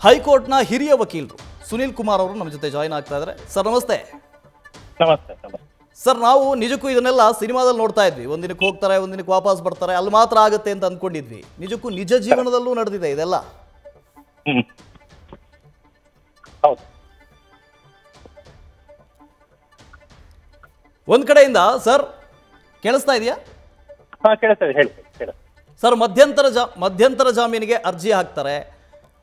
ಹೈಕೋರ್ಟ್ನ ಹಿರಿಯ ವಕೀಲರು ಸುನೀಲ್ ಕುಮಾರ್ ಅವರು ನಮ್ಮ ಜೊತೆ ಜಾಯಿನ್ ಆಗ್ತಾ ಇದ್ದಾರೆ. ಸರ್ ನಮಸ್ತೆ. ನಮಸ್ತೆ. ಸರ್, ನಾವು ನಿಜಕ್ಕೂ ಇದನ್ನೆಲ್ಲ ಸಿನಿಮಾದಲ್ಲಿ ನೋಡ್ತಾ ಇದ್ವಿ. ಒಂದಿನಕ್ಕೆ ಹೋಗ್ತಾರೆ, ಒಂದಿನಕ್ಕೆ ವಾಪಸ್ ಬರ್ತಾರೆ, ಅಲ್ಲಿ ಮಾತ್ರ ಆಗುತ್ತೆ ಅಂತ ಅಂದ್ಕೊಂಡಿದ್ವಿ. ನಿಜಕ್ಕೂ ನಿಜ ಜೀವನದಲ್ಲೂ ನಡೆದಿದೆ ಇದೆಲ್ಲ. ಹೌದು. ಒಂದ್ ಕಡೆಯಿಂದ ಸರ್ ಕೇಳಿಸ್ತಾ ಇದೆಯಾ? ಕೇಳಿಸ್ತದೆ, ಹೇಳಿ. ಸರ್, ಮಧ್ಯಂತರ ಜಾಮೀನಿಗೆ ಅರ್ಜಿ ಹಾಕ್ತಾರೆ.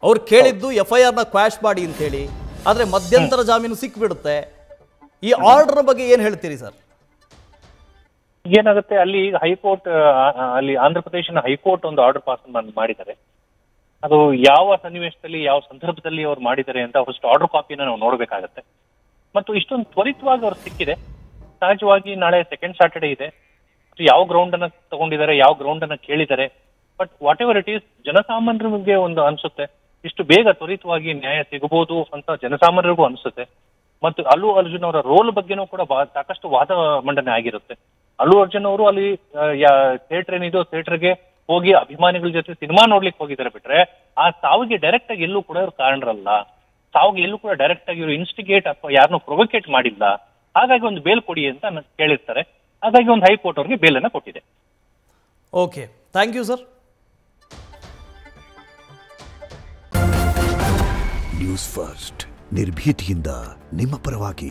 ಅವ್ರು ಕೇಳಿದ್ದು FIR ಕ್ವಾಶ್ ಮಾಡಿ ಅಂತ ಹೇಳಿ. ಆದ್ರೆ ಮಧ್ಯಂತರ ಜಾಮೀನು ಸಿಕ್ಬಿಡುತ್ತೆ. ಈ ಆರ್ಡರ್ ಬಗ್ಗೆ ಏನ್ ಹೇಳ್ತೀರಿ ಸರ್? ಏನಾಗುತ್ತೆ, ಅಲ್ಲಿ ಹೈಕೋರ್ಟ್, ಅಲ್ಲಿ ಆಂಧ್ರ ಪ್ರದೇಶನ ಹೈಕೋರ್ಟ್ ಒಂದು ಆರ್ಡರ್ ಪಾಸ್ ಮಾಡಿದ್ದಾರೆ. ಅದು ಯಾವ ಸನ್ನಿವೇಶದಲ್ಲಿ, ಯಾವ ಸಂದರ್ಭದಲ್ಲಿ ಅವ್ರು ಮಾಡಿದ್ದಾರೆ ಅಂತ ಫಸ್ಟ್ ಆರ್ಡರ್ ಕಾಪಿನ ನಾವು ನೋಡ್ಬೇಕಾಗತ್ತೆ. ಮತ್ತು ಇಷ್ಟೊಂದು ತ್ವರಿತವಾಗಿ ಅವ್ರು ಸಿಕ್ಕಿದೆ. ಸಹಜವಾಗಿ ನಾಳೆ ಸೆಕೆಂಡ್ ಸ್ಯಾಟರ್ಡೇ ಇದೆ. ಯಾವ ಗ್ರೌಂಡ್ ಅನ್ನ ತಗೊಂಡಿದ್ದಾರೆ, ಯಾವ ಗ್ರೌಂಡ್ ಅನ್ನ ಕೇಳಿದ್ದಾರೆ. But what ever it is, ಜನಸಾಮಾನ್ಯರಿಗೆ ಒಂದು ಅನ್ಸುತ್ತೆ ಇಷ್ಟು ಬೇಗ ತ್ವರಿತವಾಗಿ ನ್ಯಾಯ ಸಿಗಬಹುದು ಅಂತ ಜನಸಾಮಾನ್ಯರಿಗೂ ಅನ್ಸುತ್ತೆ. ಮತ್ತು ಅಲ್ಲು ಅರ್ಜುನ್ ಅವರ ರೋಲ್ ಬಗ್ಗೆನೂ ಕೂಡ ಸಾಕಷ್ಟು ವಾದ ಮಂಡನೆ ಆಗಿರುತ್ತೆ. ಅಲ್ಲು ಅರ್ಜುನ್ ಅವರು ಅಲ್ಲಿ ಥಿಯೇಟರ್ ಏನಿದೆಯೋ ಥಿಯೇಟರ್ಗೆ ಹೋಗಿ ಅಭಿಮಾನಿಗಳ ಜೊತೆ ಸಿನಿಮಾ ನೋಡ್ಲಿಕ್ಕೆ ಹೋಗಿದ್ದಾರೆ. ಬಿಟ್ರೆ ಆ ಸಾವಿಗೆ ಡೈರೆಕ್ಟ್ ಆಗಿ ಎಲ್ಲೂ ಕೂಡ ಇವ್ರು ಕಾರಣರಲ್ಲ. ಸಾವಿಗೆ ಎಲ್ಲೂ ಕೂಡ ಡೈರೆಕ್ಟ್ ಆಗಿ ಇವರು ಇನ್ಸ್ಟಿಗೇಟ್ ಅಥವಾ ಯಾರನ್ನೂ ಪ್ರೊವೊಕೇಟ್ ಮಾಡಿಲ್ಲ. ಹಾಗಾಗಿ ಒಂದು ಬೇಲ್ ಕೊಡಿ ಅಂತ ಕೇಳಿರ್ತಾರೆ. ಹಾಗಾಗಿ ಒಂದು ಹೈಕೋರ್ಟ್ ಅವ್ರಿಗೆ ಬೇಲನ್ನು ಕೊಟ್ಟಿದೆ. Okay, thank you sir. News first, ನಿರ್ಭೀತಿಯಿಂದ ನಿಮ್ಮ ಪರವಾಗಿ.